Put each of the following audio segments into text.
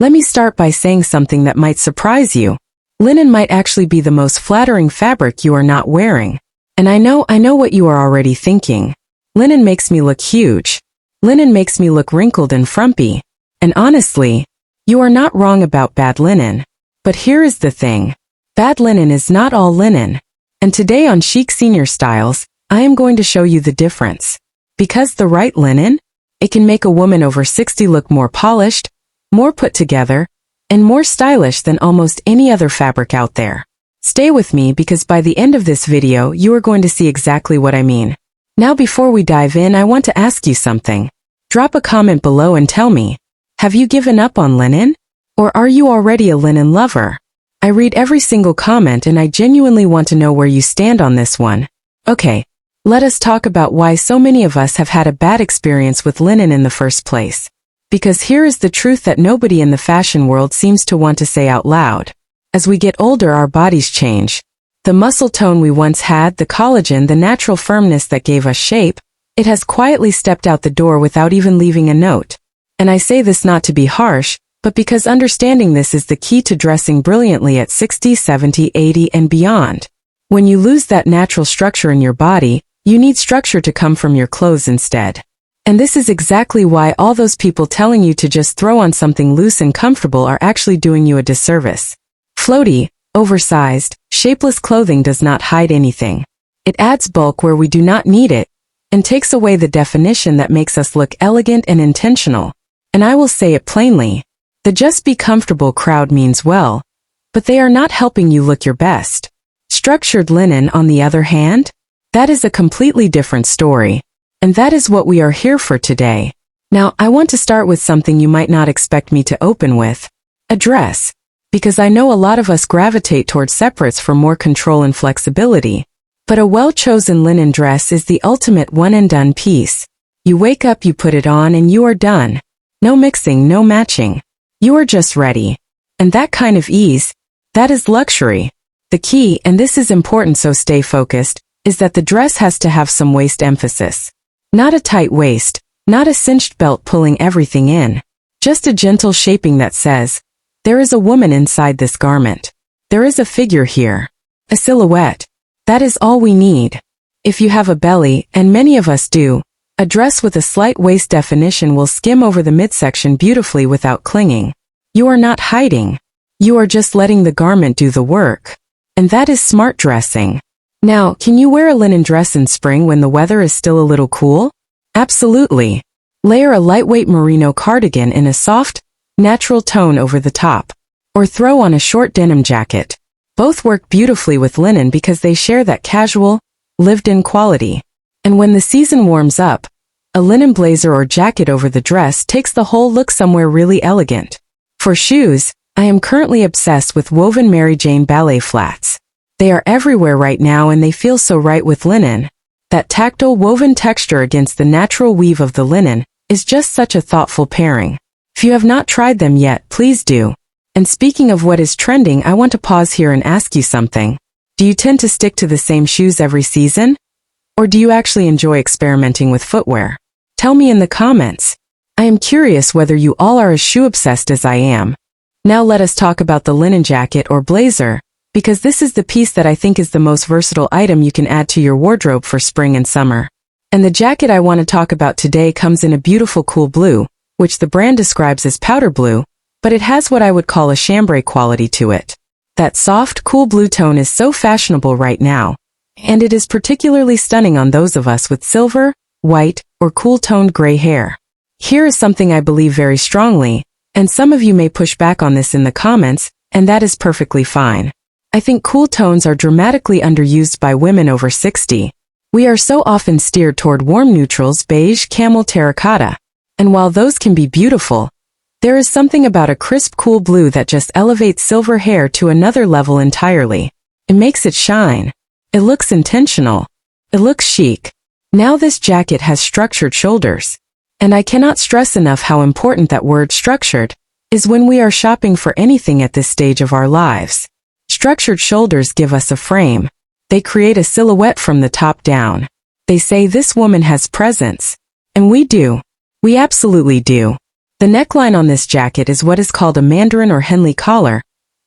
Let me start by saying something that might surprise you. Linen might actually be the most flattering fabric you are not wearing. And I know what you are already thinking. Linen makes me look huge. Linen makes me look wrinkled and frumpy. And honestly, you are not wrong about bad linen. But here is the thing. Bad linen is not all linen. And today on Chic Senior Styles, I am going to show you the difference. Because the right linen, it can make a woman over 60 look more polished, more put together, and more stylish than almost any other fabric out there. Stay with me because by the end of this video you are going to see exactly what I mean. Now before we dive in, I want to ask you something. Drop a comment below and tell me, have you given up on linen? Or are you already a linen lover? I read every single comment and I genuinely want to know where you stand on this one. Okay, let us talk about why so many of us have had a bad experience with linen in the first place. Because here is the truth that nobody in the fashion world seems to want to say out loud. As we get older, our bodies change. The muscle tone we once had, the collagen, the natural firmness that gave us shape, it has quietly stepped out the door without even leaving a note. And I say this not to be harsh, but because understanding this is the key to dressing brilliantly at 60, 70, 80, and beyond. When you lose that natural structure in your body, you need structure to come from your clothes instead. And this is exactly why all those people telling you to just throw on something loose and comfortable are actually doing you a disservice. Floaty, oversized, shapeless clothing does not hide anything. It adds bulk where we do not need it, and takes away the definition that makes us look elegant and intentional. And I will say it plainly. The just be comfortable crowd means well, but they are not helping you look your best. Structured linen, on the other hand, that is a completely different story. And that is what we are here for today. Now, I want to start with something you might not expect me to open with. A dress. Because I know a lot of us gravitate towards separates for more control and flexibility. But a well-chosen linen dress is the ultimate one-and-done piece. You wake up, you put it on, and you are done. No mixing, no matching. You are just ready. And that kind of ease, that is luxury. The key, and this is important so stay focused, is that the dress has to have some waist emphasis. Not a tight waist, not a cinched belt pulling everything in. Just a gentle shaping that says, there is a woman inside this garment. There is a figure here. A silhouette. That is all we need. If you have a belly, and many of us do, a dress with a slight waist definition will skim over the midsection beautifully without clinging. You are not hiding. You are just letting the garment do the work. And that is smart dressing. Now, can you wear a linen dress in spring when the weather is still a little cool? Absolutely. Layer a lightweight merino cardigan in a soft, natural tone over the top. Or throw on a short denim jacket. Both work beautifully with linen because they share that casual, lived-in quality. And when the season warms up, a linen blazer or jacket over the dress takes the whole look somewhere really elegant. For shoes, I am currently obsessed with woven Mary Jane ballet flats. They are everywhere right now and they feel so right with linen. That tactile woven texture against the natural weave of the linen is just such a thoughtful pairing. If you have not tried them yet, please do. And speaking of what is trending, I want to pause here and ask you something. Do you tend to stick to the same shoes every season? Or do you actually enjoy experimenting with footwear? Tell me in the comments. I am curious whether you all are as shoe obsessed as I am. Now let us talk about the linen jacket or blazer, because this is the piece that I think is the most versatile item you can add to your wardrobe for spring and summer. And the jacket I want to talk about today comes in a beautiful cool blue, which the brand describes as powder blue, but it has what I would call a chambray quality to it. That soft, cool blue tone is so fashionable right now, and it is particularly stunning on those of us with silver, white, or cool-toned gray hair. Here is something I believe very strongly, and some of you may push back on this in the comments, and that is perfectly fine. I think cool tones are dramatically underused by women over 60. We are so often steered toward warm neutrals, beige, camel, terracotta. And while those can be beautiful, there is something about a crisp, cool blue that just elevates silver hair to another level entirely. It makes it shine. It looks intentional. It looks chic. Now this jacket has structured shoulders. And I cannot stress enough how important that word structured is when we are shopping for anything at this stage of our lives. Structured shoulders give us a frame. They create a silhouette from the top down. They say this woman has presence. And we do. We absolutely do. The neckline on this jacket is what is called a Mandarin or Henley collar,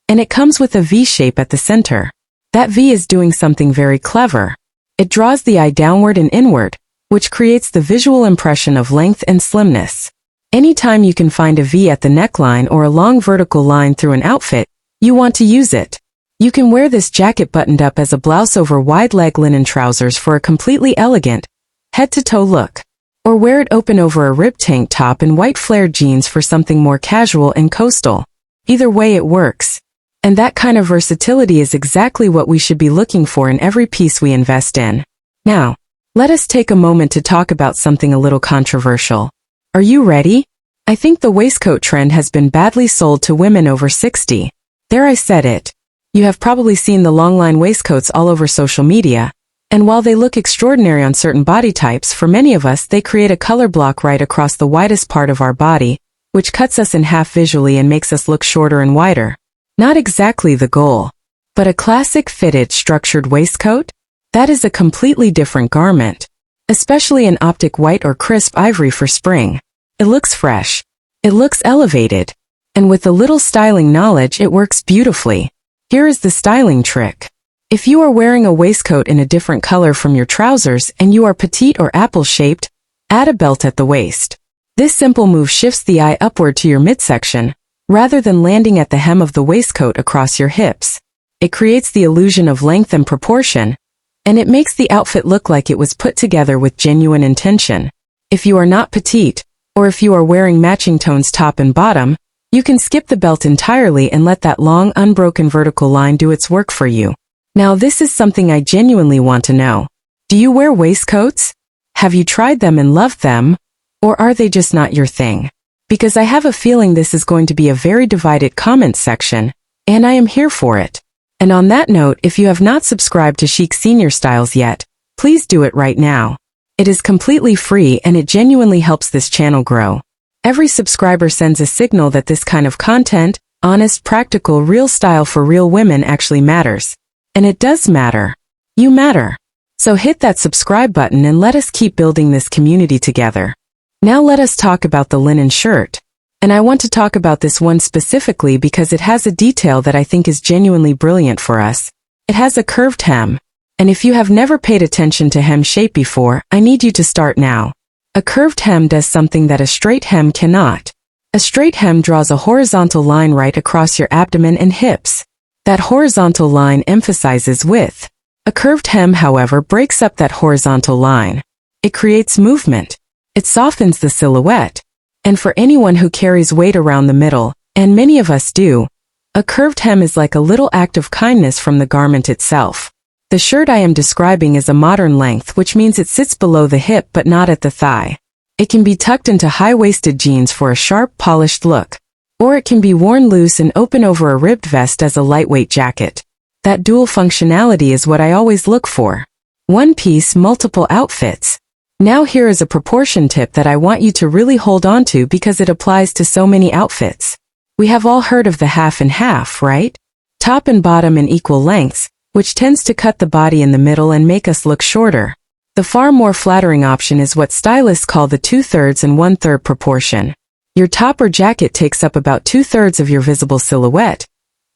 and it comes with a V shape at the center. That V is doing something very clever. It draws the eye downward and inward, which creates the visual impression of length and slimness. Anytime you can find a V at the neckline or a long vertical line through an outfit, you want to use it. You can wear this jacket buttoned up as a blouse over wide-leg linen trousers for a completely elegant, head-to-toe look. Or wear it open over a ribbed tank top and white flared jeans for something more casual and coastal. Either way it works. And that kind of versatility is exactly what we should be looking for in every piece we invest in. Now, let us take a moment to talk about something a little controversial. Are you ready? I think the waistcoat trend has been badly sold to women over 60. There, I said it. You have probably seen the long-line waistcoats all over social media. And while they look extraordinary on certain body types, for many of us they create a color block right across the widest part of our body, which cuts us in half visually and makes us look shorter and wider. Not exactly the goal. But a classic fitted structured waistcoat? That is a completely different garment. Especially an optic white or crisp ivory for spring. It looks fresh. It looks elevated. And with a little styling knowledge it works beautifully. Here is the styling trick. If you are wearing a waistcoat in a different color from your trousers and you are petite or apple-shaped, add a belt at the waist. This simple move shifts the eye upward to your midsection, rather than landing at the hem of the waistcoat across your hips. It creates the illusion of length and proportion, and it makes the outfit look like it was put together with genuine intention. If you are not petite, or if you are wearing matching tones top and bottom, you can skip the belt entirely and let that long, unbroken vertical line do its work for you. Now this is something I genuinely want to know. Do you wear waistcoats? Have you tried them and loved them? Or are they just not your thing? Because I have a feeling this is going to be a very divided comment section, and I am here for it. And on that note, if you have not subscribed to Chic Senior Styles yet, please do it right now. It is completely free and it genuinely helps this channel grow. Every subscriber sends a signal that this kind of content, honest, practical, real style for real women actually matters. And it does matter. You matter. So hit that subscribe button and let us keep building this community together. Now let us talk about the linen shirt. And I want to talk about this one specifically because it has a detail that I think is genuinely brilliant for us. It has a curved hem. And if you have never paid attention to hem shape before, I need you to start now. A curved hem does something that a straight hem cannot. A straight hem draws a horizontal line right across your abdomen and hips. That horizontal line emphasizes width. A curved hem, however, breaks up that horizontal line. It creates movement. It softens the silhouette. And for anyone who carries weight around the middle, and many of us do, a curved hem is like a little act of kindness from the garment itself. The shirt I am describing is a modern length, which means it sits below the hip but not at the thigh. It can be tucked into high-waisted jeans for a sharp, polished look. Or it can be worn loose and open over a ribbed vest as a lightweight jacket. That dual functionality is what I always look for. One piece, multiple outfits. Now here is a proportion tip that I want you to really hold on to because it applies to so many outfits. We have all heard of the half and half, right? Top and bottom in equal lengths, which tends to cut the body in the middle and make us look shorter. The far more flattering option is what stylists call the 2/3 and 1/3 proportion. Your top or jacket takes up about 2/3 of your visible silhouette,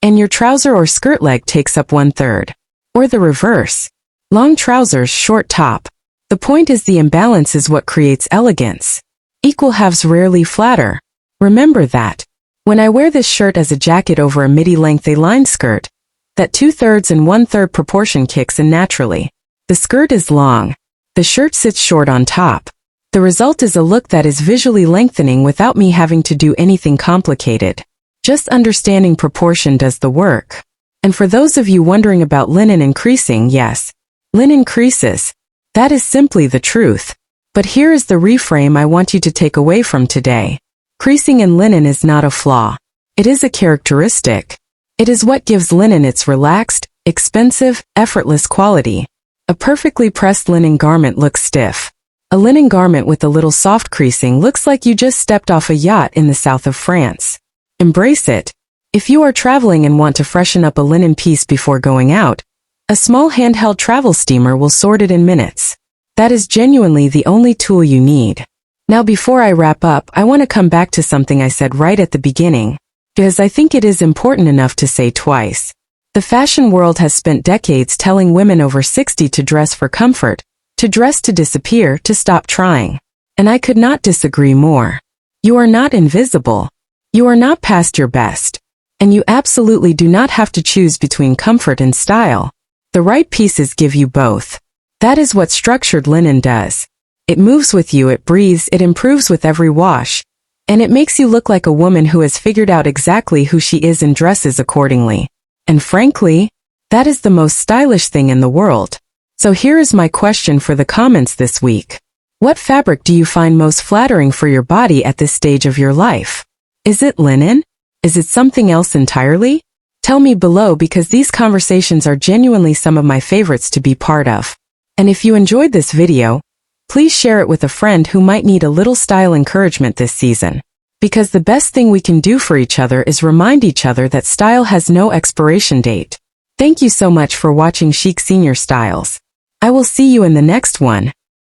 and your trouser or skirt leg takes up 1/3. Or the reverse. Long trousers, short top. The point is the imbalance is what creates elegance. Equal halves rarely flatter. Remember that. When I wear this shirt as a jacket over a midi-length A-line skirt, that 2/3 and 1/3 proportion kicks in naturally. The skirt is long. The shirt sits short on top. The result is a look that is visually lengthening without me having to do anything complicated. Just understanding proportion does the work. And for those of you wondering about linen and creasing, yes, linen creases. That is simply the truth. But here is the reframe I want you to take away from today. Creasing in linen is not a flaw. It is a characteristic. It is what gives linen its relaxed, expensive, effortless quality. A perfectly pressed linen garment looks stiff. A linen garment with a little soft creasing looks like you just stepped off a yacht in the south of France. Embrace it. If you are traveling and want to freshen up a linen piece before going out, a small handheld travel steamer will sort it in minutes. That is genuinely the only tool you need. Now before I wrap up, I want to come back to something I said right at the beginning, because I think it is important enough to say twice. The fashion world has spent decades telling women over 60 to dress for comfort, to dress to disappear, to stop trying. And I could not disagree more. You are not invisible. You are not past your best. And you absolutely do not have to choose between comfort and style. The right pieces give you both. That is what structured linen does. It moves with you, it breathes, it improves with every wash. And it makes you look like a woman who has figured out exactly who she is and dresses accordingly. And frankly, that is the most stylish thing in the world. So here is my question for the comments this week. What fabric do you find most flattering for your body at this stage of your life? Is it linen? Is it something else entirely? Tell me below, because these conversations are genuinely some of my favorites to be part of. And if you enjoyed this video, please share it with a friend who might need a little style encouragement this season. Because the best thing we can do for each other is remind each other that style has no expiration date. Thank you so much for watching Chic Senior Styles. I will see you in the next one.